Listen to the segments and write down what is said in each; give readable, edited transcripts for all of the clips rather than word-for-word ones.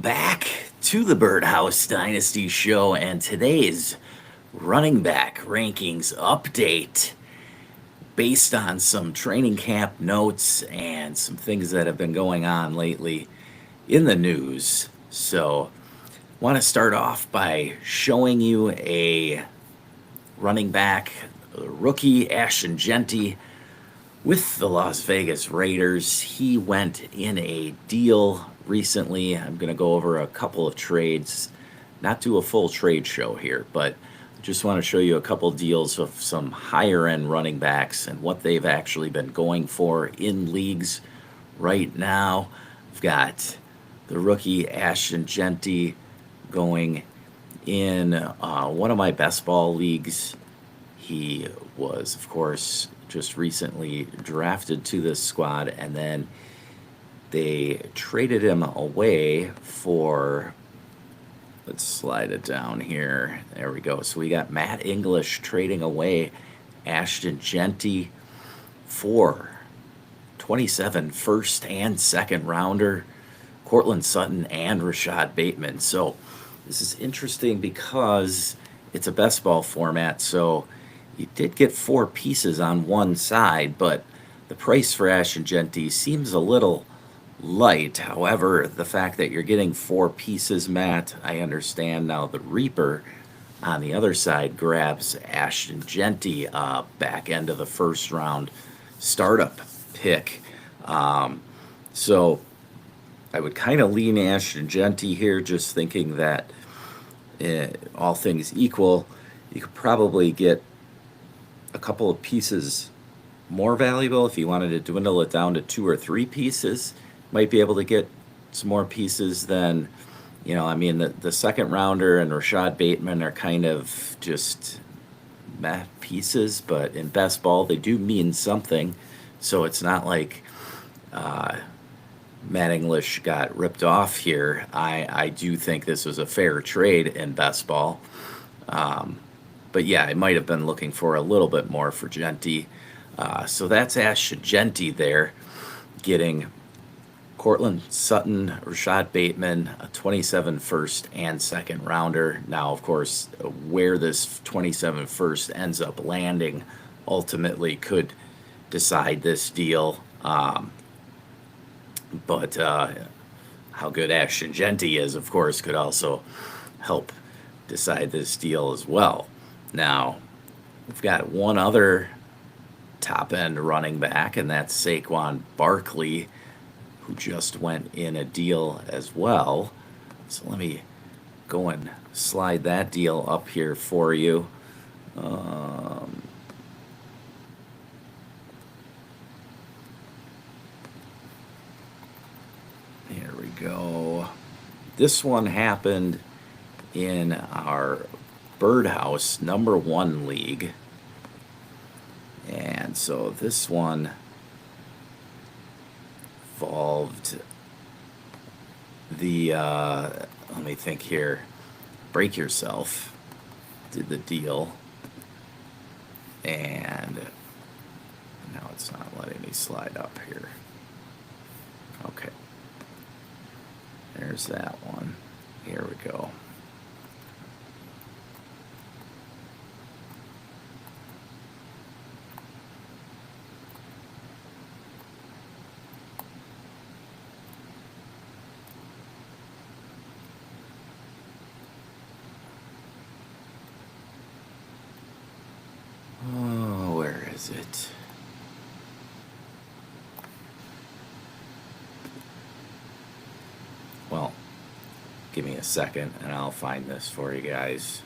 Back to the Birdhouse Dynasty Show and today's running back rankings update based on some training camp notes and some things that have been going on lately in the news. So, want to start off by showing you a running back, rookie Ashton Genty with the Las Vegas Raiders. He went in a deal recently. I'm going to go over a couple of trades, not do a full trade show here, but just want to show you a couple deals of some higher end running backs and what they've actually been going for in leagues right now. We've got the rookie Ashton Genty going in one of my best ball leagues. He was, of course, just recently drafted to this squad, and then they traded him away for, let's slide it down here. There we go. So we got Matt English trading away Ashton Genty for 27 first and second rounder, Cortland Sutton and Rashad Bateman. So this is interesting because it's a best ball format, so you did get four pieces on one side, but the price for Ashton Genty seems a little light. However, the fact that you're getting four pieces, Matt, I understand now. The Reaper on the other side grabs Ashton Genty, back end of the first round startup pick. So I would kind of lean Ashton Genty here, just thinking that all things equal, you could probably get a couple of pieces more valuable. If you wanted to dwindle it down to two or three pieces, might be able to get some more pieces than, I mean, the second rounder and Rashad Bateman are kind of just meh pieces, but in best ball, they do mean something. So it's not like Matt English got ripped off here. I do think this was a fair trade in best ball. But yeah, I might have been looking for a little bit more for Genty. So that's Ashton Genty there, getting Cortland Sutton, Rashad Bateman, a 27 first and second rounder. Now, of course, where this 27 first ends up landing ultimately could decide this deal. But how good Ashton Genty is, of course, could also help decide this deal as well. Now, we've got one other top-end running back, and that's Saquon Barkley, who just went in a deal as well. So let me go and slide that deal up here for you. Here we go. This one happened in our Birdhouse number one league. And so this one involved the, let me think here, Break Yourself did the deal. And now it's not letting me slide up here. Okay. There's that one. Here we go. Oh, where is it? Well, give me a second and I'll find this for you guys.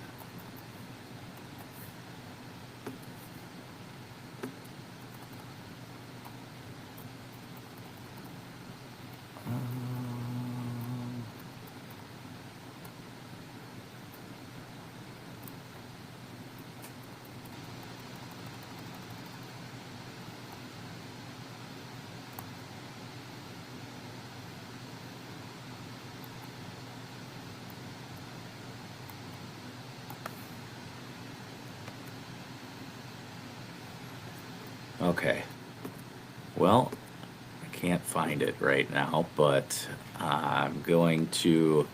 Okay. Well, I can't find it right now, but I'm going to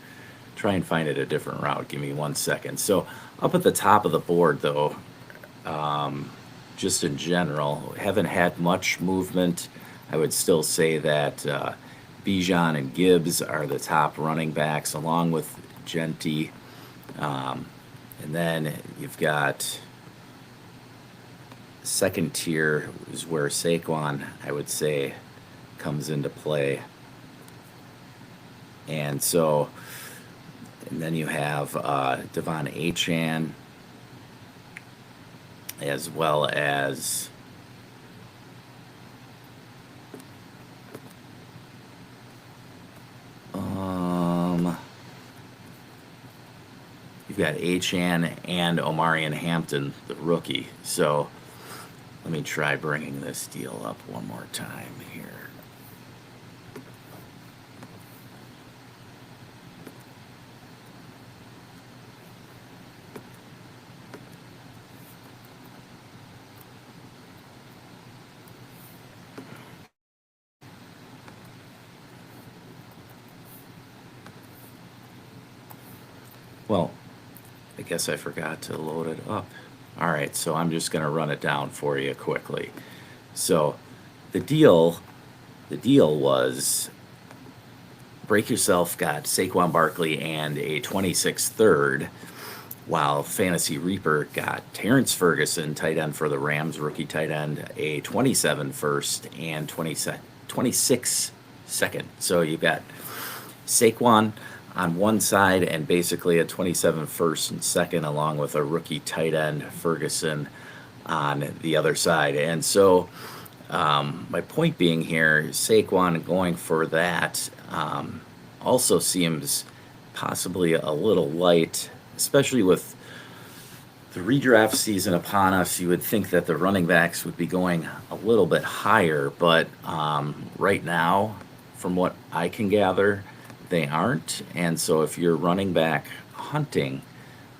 try and find it a different route. Give me 1 second. So up at the top of the board, though, just in general, haven't had much movement. I would still say that Bijan and Gibbs are the top running backs, along with Genty. And then you've got second tier is where Saquon, I would say, comes into play. And so, and then you have Devon Achane, as well as you've got Achane and Omarion Hampton, the rookie. So let me try bringing this deal up one more time here. Well, I guess I forgot to load it up. All right, so I'm just going to run it down for you quickly. So the deal was Break Yourself got Saquon Barkley and a 26th third, while Fantasy Reaper got Terrence Ferguson, tight end for the Rams, rookie tight end, a 27 first and 26 second. So you got Saquon on one side and basically a 27 first and second, along with a rookie tight end, Ferguson, on the other side. And so my point being here, Saquon going for that also seems possibly a little light, especially with the redraft season upon us. You would think that the running backs would be going a little bit higher, but right now, from what I can gather, they aren't. And so if you're running back hunting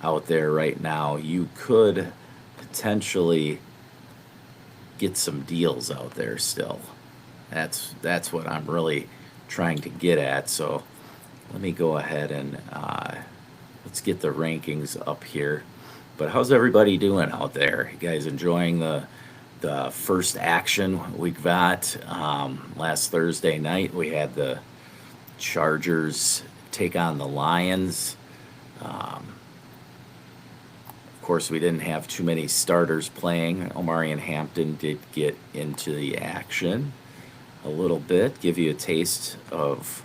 out there right now, you could potentially get some deals out there still. That's what I'm really trying to get at. So let me go ahead and let's get the rankings up here. But how's everybody doing out there? You guys enjoying the first action we got last Thursday night? We had the Chargers take on the Lions. Of course, we didn't have too many starters playing. Omarion Hampton did get into the action a little bit, give you a taste of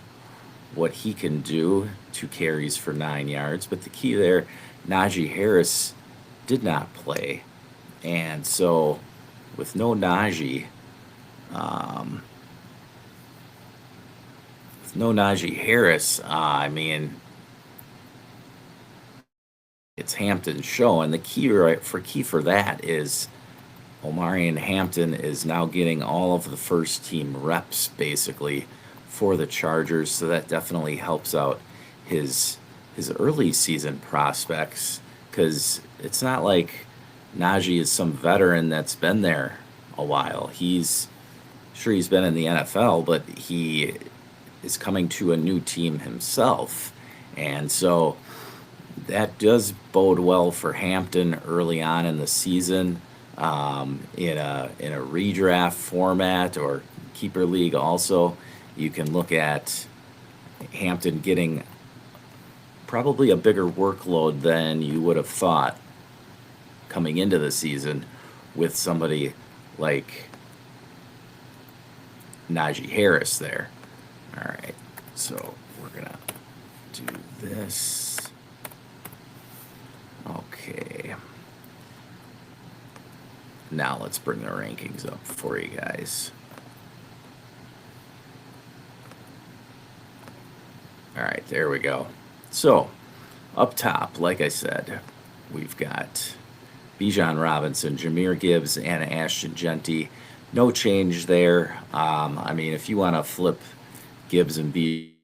what he can do. 2 carries for 9 yards. But the key there, Najee Harris did not play. And so with no Najee, Harris, I mean, it's Hampton's show, and the key for that is Omarion Hampton is now getting all of the first team reps basically for the Chargers, so that definitely helps out his early season prospects, because it's not like Najee is some veteran that's been there a while. He's been in the NFL, but he is coming to a new team himself, and so that does bode well for Hampton early on in the season, in a redraft format or keeper league. Also, you can look at Hampton getting probably a bigger workload than you would have thought coming into the season with somebody like Najee Harris there. All right, so we're gonna do this. Okay. Now let's bring the rankings up for you guys. All right, there we go. So, up top, like I said, we've got Bijan Robinson, Jahmyr Gibbs, and Ashton Genty. No change there. I mean, if you want to flip Gibbs and Bijan,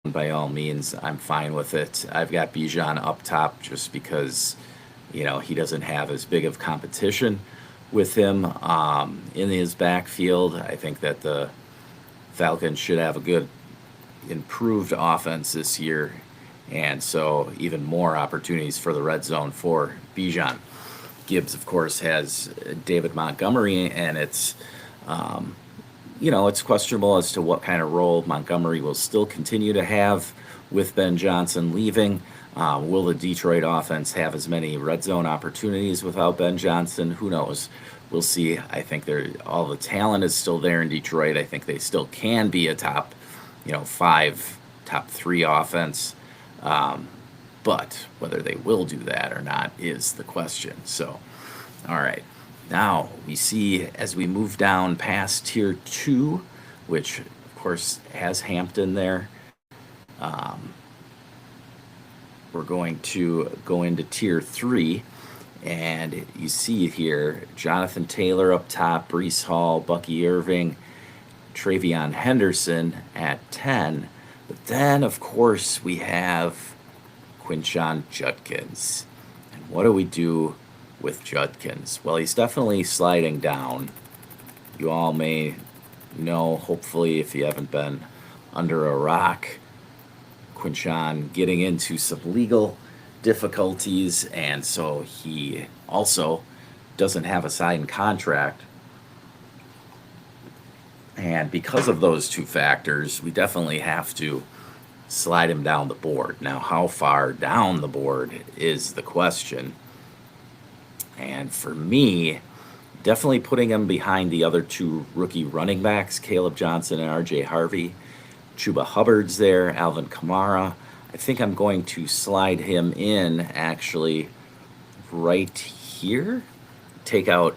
by all means, I'm fine with it. I've got Bijan up top just because, he doesn't have as big of competition with him in his backfield. I think that the Falcons should have a good, improved offense this year, and so even more opportunities for the red zone for Bijan. Gibbs, of course, has David Montgomery, and it's questionable as to what kind of role Montgomery will still continue to have with Ben Johnson leaving. Will the Detroit offense have as many red zone opportunities without Ben Johnson? Who knows? We'll see. I think all the talent is still there in Detroit. I think they still can be a top, 5, top 3 offense. But whether they will do that or not is the question. So, all right. Now we see as we move down past tier 2, which of course has Hampton there, we're going to go into tier 3, and you see here Jonathan Taylor up top, Breece Hall, Bucky Irving, Travion Henderson at 10. But then, of course, we have Quinshon Judkins. And what do we do with Judkins? Well, he's definitely sliding down. You all may know, hopefully, if you haven't been under a rock, Quinshon getting into some legal difficulties, and so he also doesn't have a signed contract. And because of those two factors, we definitely have to slide him down the board. Now, how far down the board is the question. And for me, definitely putting him behind the other 2 rookie running backs, Caleb Johnson and RJ Harvey. Chuba Hubbard's there, Alvin Kamara. I think I'm going to slide him in actually right here. Take out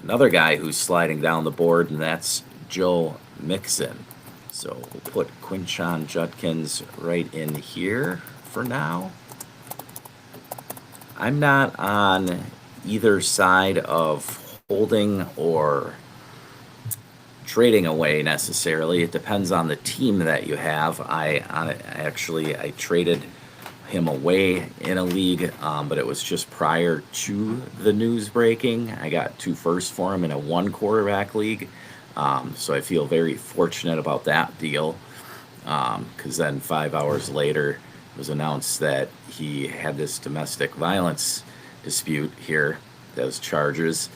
another guy who's sliding down the board, and that's Joe Mixon. So we'll put Quinshon Judkins right in here for now. I'm not on either side of holding or trading away necessarily. It depends on the team that you have. I traded him away in a league, but it was just prior to the news breaking. I got 2 firsts for him in a 1 quarterback league. So I feel very fortunate about that deal, because then 5 hours later it was announced that he had this domestic violence dispute here, those charges.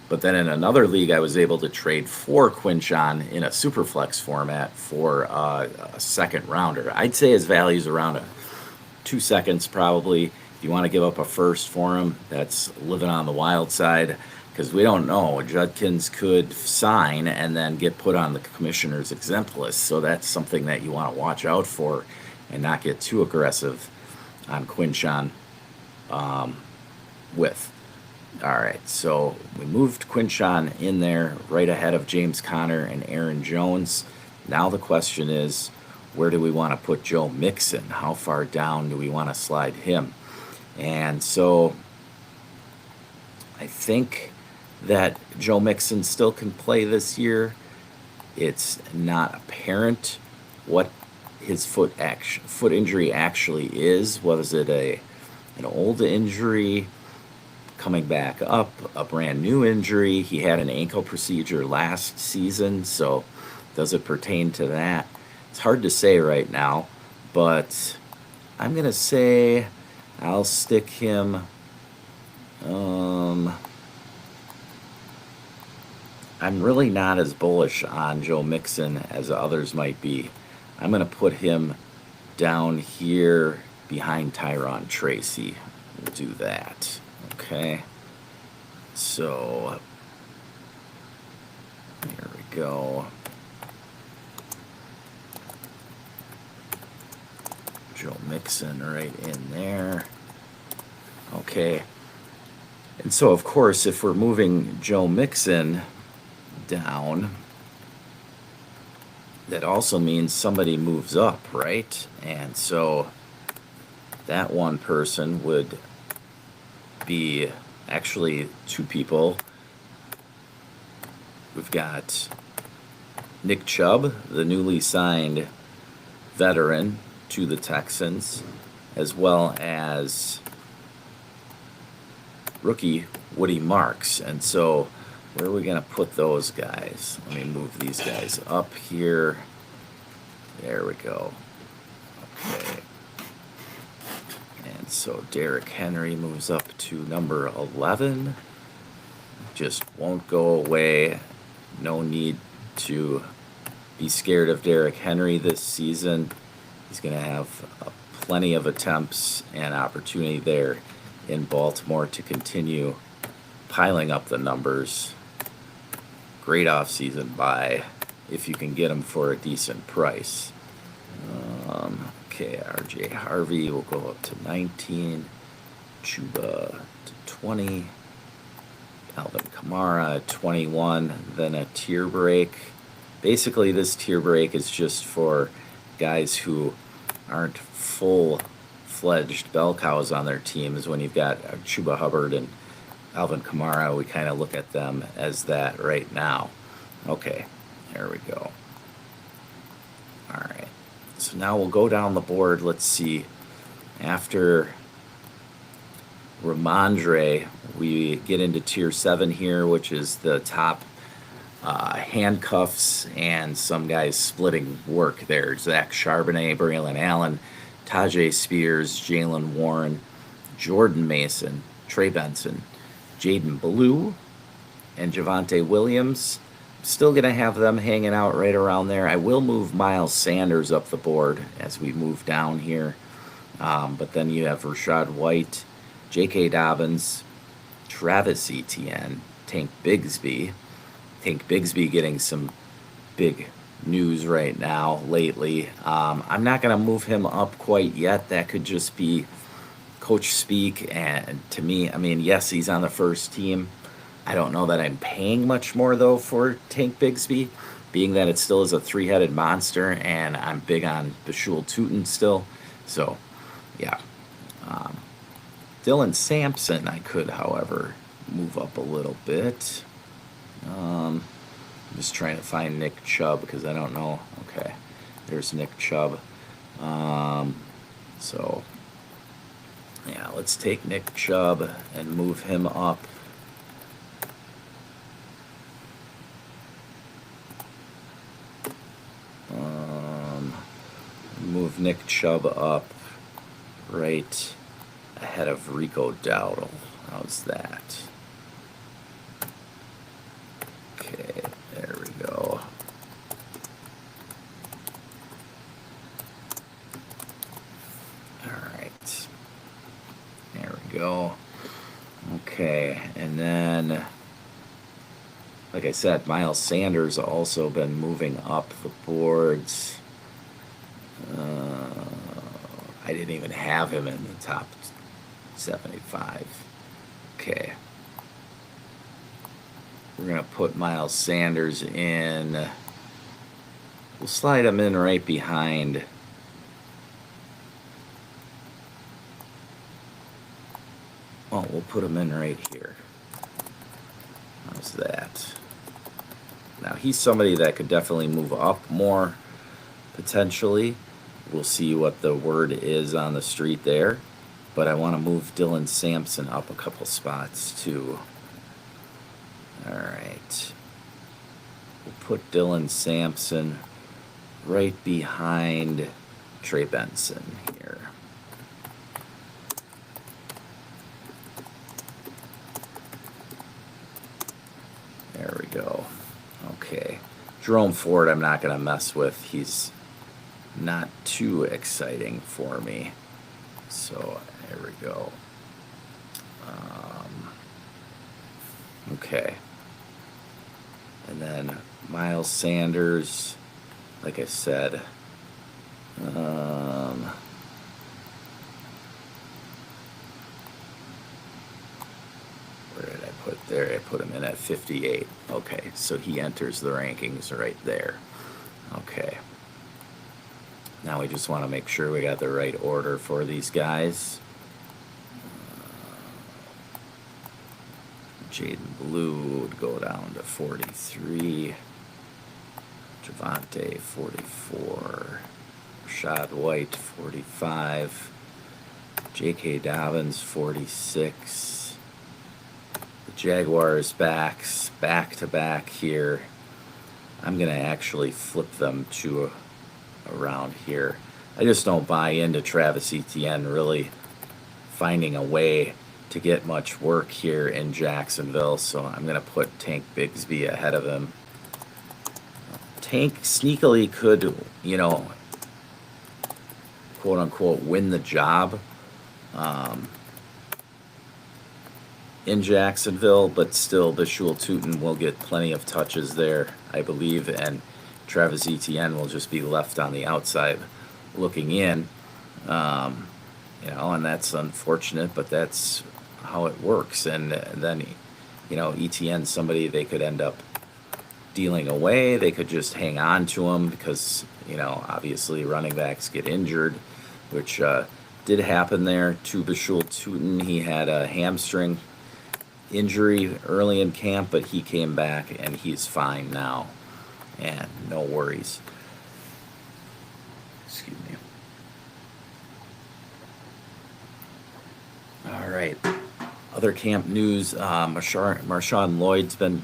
But then in another league, I was able to trade for Quinshon in a superflex format for a second rounder. I'd say his value is around 2 seconds probably. If you want to give up a first for him, that's living on the wild side, because we don't know. Judkins could sign and then get put on the commissioner's exempt list. So that's something that you want to watch out for and not get too aggressive on Quinshon with. All right, so we moved Quinshon in there right ahead of James Conner and Aaron Jones. Now the question is, where do we want to put Joe Mixon? How far down do we want to slide him? And so I think that Joe Mixon still can play this year. It's not apparent what his foot injury actually is. Was it an old injury coming back up, a brand new injury? He had an ankle procedure last season, so does it pertain to that? It's hard to say right now, but I'm going to say I'll stick him. I'm really not as bullish on Joe Mixon as others might be. I'm going to put him down here behind Tyron Tracy. We'll do that. Okay. So, here we go. Joe Mixon right in there. Okay. And so, of course, if we're moving Joe Mixon down, that also means somebody moves up, right? And so that one person would be actually 2 people. We've got Nick Chubb, the newly signed veteran to the Texans, as well as rookie Woody Marks. And so where are we going to put those guys? Let me move these guys up here. There we go. Okay. And so Derrick Henry moves up to number 11. Just won't go away. No need to be scared of Derrick Henry this season. He's going to have plenty of attempts and opportunity there in Baltimore to continue piling up the numbers. Great offseason buy if you can get him for a decent price. Okay, RJ Harvey will go up to 19. Chuba to 20. Alvin Kamara at 21. Then a tier break. Basically, this tier break is just for guys who aren't full-fledged bell cows on their teams. When you've got Chuba Hubbard and Alvin Kamara, we kind of look at them as that right now. Okay, there we go. All right, so now we'll go down the board. Let's see. After Ramondre, we get into tier 7 here, which is the top handcuffs and some guys splitting work there. Zach Charbonnet, Braylon Allen, Tajay Spears, Jalen Warren, Jordan Mason, Trey Benson, Jaden Blue, and Javonte Williams. Still going to have them hanging out right around there. I will move Miles Sanders up the board as we move down here. But then you have Rashad White, J.K. Dobbins, Travis Etienne, Tank Bigsby. Tank Bigsby getting some big news right now lately. I'm not going to move him up quite yet. That could just be coach speak. And to me, I mean, yes, he's on the first team. I don't know that I'm paying much more, though, for Tank Bigsby, being that it still is a three-headed monster, and I'm big on Bashul Tootin still. So, yeah. Dylan Sampson, I could, however, move up a little bit. I'm just trying to find Nick Chubb because I don't know. Okay, there's Nick Chubb. So, yeah, let's take Nick Chubb and move him up. Move Nick Chubb up right ahead of Rico Dowdle. How's that? Okay, there we go. All right. There we go. Okay, and then, like I said, Miles Sanders also been moving up the boards. I didn't even have him in the top 75. Okay. We're going to put Miles Sanders in. We'll slide him in right behind. Oh, we'll put him in right here. How's that? Now, he's somebody that could definitely move up more, potentially. We'll see what the word is on the street there. But I want to move Dylan Sampson up a couple spots, too. All right. We'll put Dylan Sampson right behind Trey Benson here. There we go. Okay. Jerome Ford, I'm not going to mess with. He's not too exciting for me. So, there we go. Okay. And then Miles Sanders, like I said, where did I put there? I put him in at 58. Okay, so he enters the rankings right there. Okay. Now we just want to make sure we got the right order for these guys. Jaden Blue would go down to 43. Javonte, 44. Rashad White, 45. J.K. Dobbins, 46. The Jaguars back to back here. I'm going to actually flip them to around here. I just don't buy into Travis Etienne really finding a way to get much work here in Jacksonville, so I'm going to put Tank Bigsby ahead of him. Tank sneakily could, quote unquote, win the job in Jacksonville, but still, Bishul Tootin will get plenty of touches there, I believe, and Travis Etienne will just be left on the outside looking in. And that's unfortunate, but that's how it works. And then, Etienne, somebody they could end up dealing away. They could just hang on to him because, obviously running backs get injured, which did happen there to Bishul Tootin. He had a hamstring injury early in camp, but he came back and he's fine now. And no worries. Excuse me. All right. Other camp news, Marshawn Lloyd's been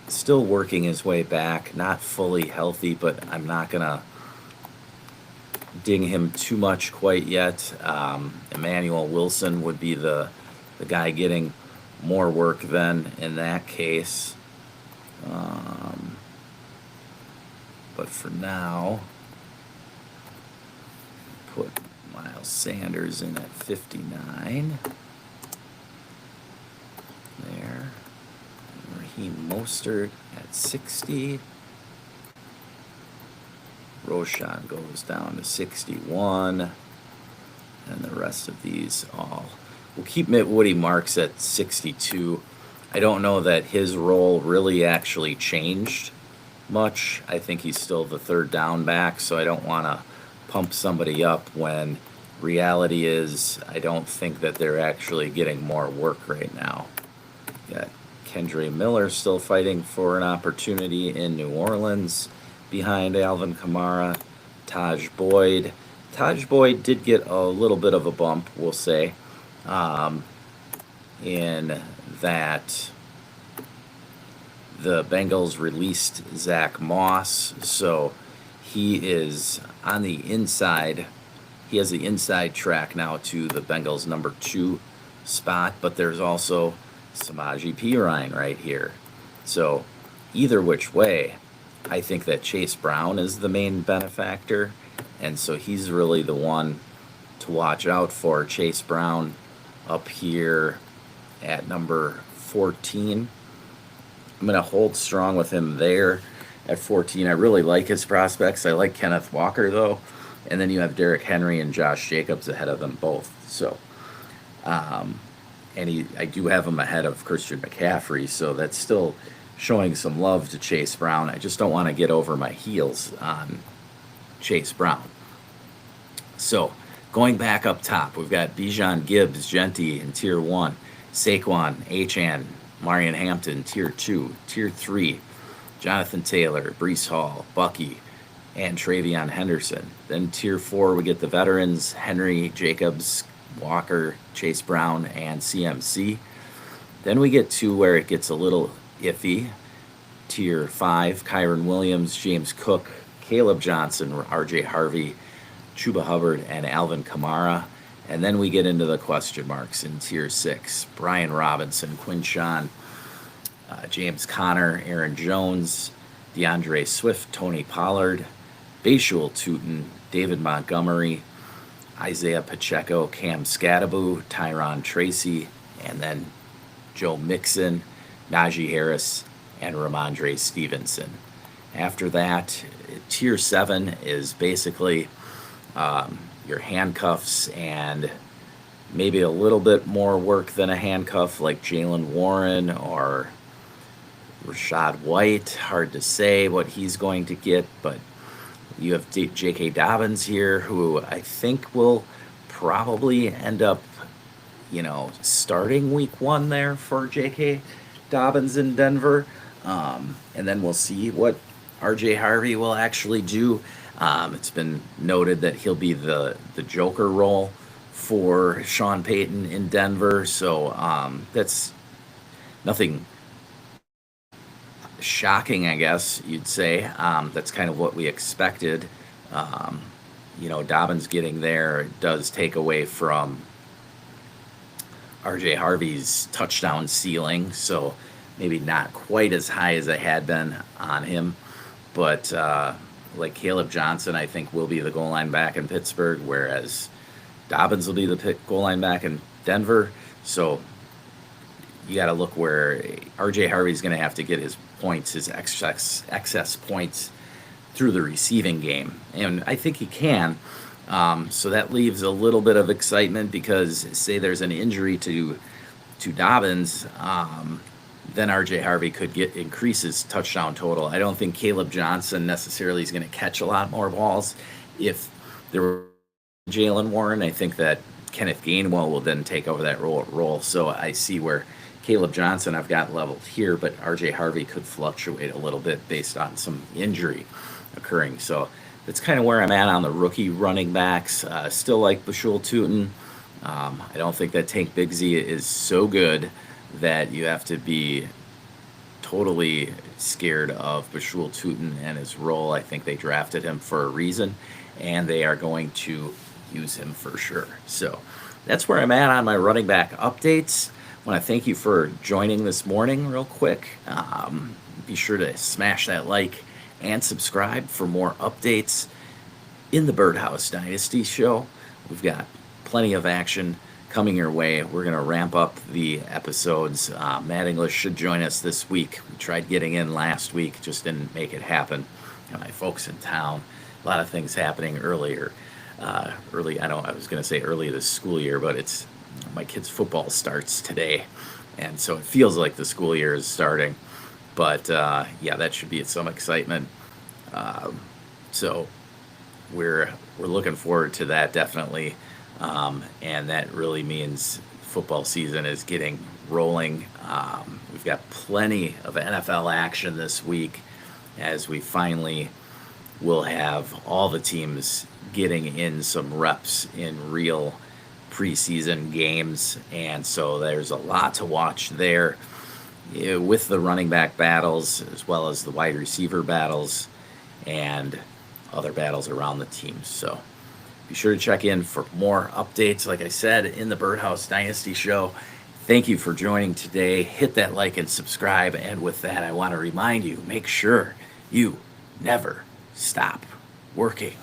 still working his way back, not fully healthy, but I'm not going to ding him too much quite yet. Emmanuel Wilson would be the guy getting more work then in that case. But for now, put Miles Sanders in at 59. There. Raheem Mostert at 60. Roshan goes down to 61. And the rest of these all. We'll keep Woody Marks at 62. I don't know that his role really actually changed much. I think he's still the third down back, so I don't want to pump somebody up when reality is I don't think that they're actually getting more work right now. Got Kendre Miller still fighting for an opportunity in New Orleans behind Alvin Kamara. Taj Boyd. Taj Boyd did get a little bit of a bump, we'll say, in that the Bengals released Zach Moss, so he is on the inside. He has the inside track now to the Bengals' number 2 spot, but there's also Samaje Perine right here. So either which way, I think that Chase Brown is the main benefactor, and so he's really the one to watch out for. Chase Brown up here at number 14. I'm going to hold strong with him there at 14. I really like his prospects. I like Kenneth Walker, though. And then you have Derrick Henry and Josh Jacobs ahead of them both. So, I do have him ahead of Christian McCaffrey, so that's still showing some love to Chase Brown. I just don't want to get over my heels on Chase Brown. So, going back up top, we've got Bijan Gibbs, Genty in Tier 1, Saquon, Achane, Marion Hampton, Tier 2, Tier 3, Jonathan Taylor, Breece Hall, Bucky, and Travion Henderson. Then Tier 4, we get the veterans, Henry, Jacobs, Walker, Chase Brown, and CMC. Then we get to where it gets a little iffy. Tier 5, Kyron Williams, James Cook, Caleb Johnson, RJ Harvey, Chuba Hubbard, and Alvin Kamara. And then we get into the question marks in Tier 6. Brian Robinson, Quinshawn, James Conner, Aaron Jones, DeAndre Swift, Tony Pollard, Bishul Tootin, David Montgomery, Isaiah Pacheco, Cam Scattaboo, Tyron Tracy, and then Joe Mixon, Najee Harris, and Ramondre Stevenson. After that, Tier 7 is basically your handcuffs and maybe a little bit more work than a handcuff like Jaylen Warren or Rashad White. Hard to say what he's going to get, but you have J.K. Dobbins here, who I think will probably end up, starting week 1 there for J.K. Dobbins in Denver. And then we'll see what R.J. Harvey will actually do. It's been noted that he'll be the Joker role for Sean Payton in Denver. So that's nothing shocking, I guess you'd say. That's kind of what we expected. Um, Dobbins getting there does take away from RJ Harvey's touchdown ceiling, so maybe not quite as high as it had been on him. But like Caleb Johnson, I think will be the goal line back in Pittsburgh, whereas Dobbins will be the goal line back in Denver. So you got to look where RJ Harvey's going to have to get his points, his excess points through the receiving game, and I think he can. So that leaves a little bit of excitement because say there's an injury to Dobbins, then R.J. Harvey could increase his touchdown total. I don't think Caleb Johnson necessarily is going to catch a lot more balls. If there were Jalen Warren, I think that Kenneth Gainwell will then take over that role. So I see where Caleb Johnson I've got leveled here, but R.J. Harvey could fluctuate a little bit based on some injury occurring. So that's kind of where I'm at on the rookie running backs. Still like Bashul Tutin. I don't think that Tank Bigsby is so good that you have to be totally scared of Bashul Tutin and his role. I think they drafted him for a reason, and they are going to use him for sure. So that's where I'm at on my running back updates. I want to thank you for joining this morning real quick. Be sure to smash that like and subscribe for more updates in the Birdhouse Dynasty show. We've got plenty of action coming your way. We're going to ramp up the episodes. Matt English should join us this week. We tried getting in last week, just didn't make it happen. My folks in town, a lot of things happening early. I was going to say early this school year, but it's my kids' football starts today, and so it feels like the school year is starting. But yeah, that should be some excitement. So we're looking forward to that definitely, and that really means football season is getting rolling. We've got plenty of NFL action this week, as we finally will have all the teams getting in some reps in real preseason games, and so there's a lot to watch there. With the running back battles as well as the wide receiver battles and other battles around the teams. So be sure to check in for more updates, like I said, in the Birdhouse Dynasty show. Thank you for joining today. Hit that like and subscribe. And with that, I want to remind you, make sure you never stop working.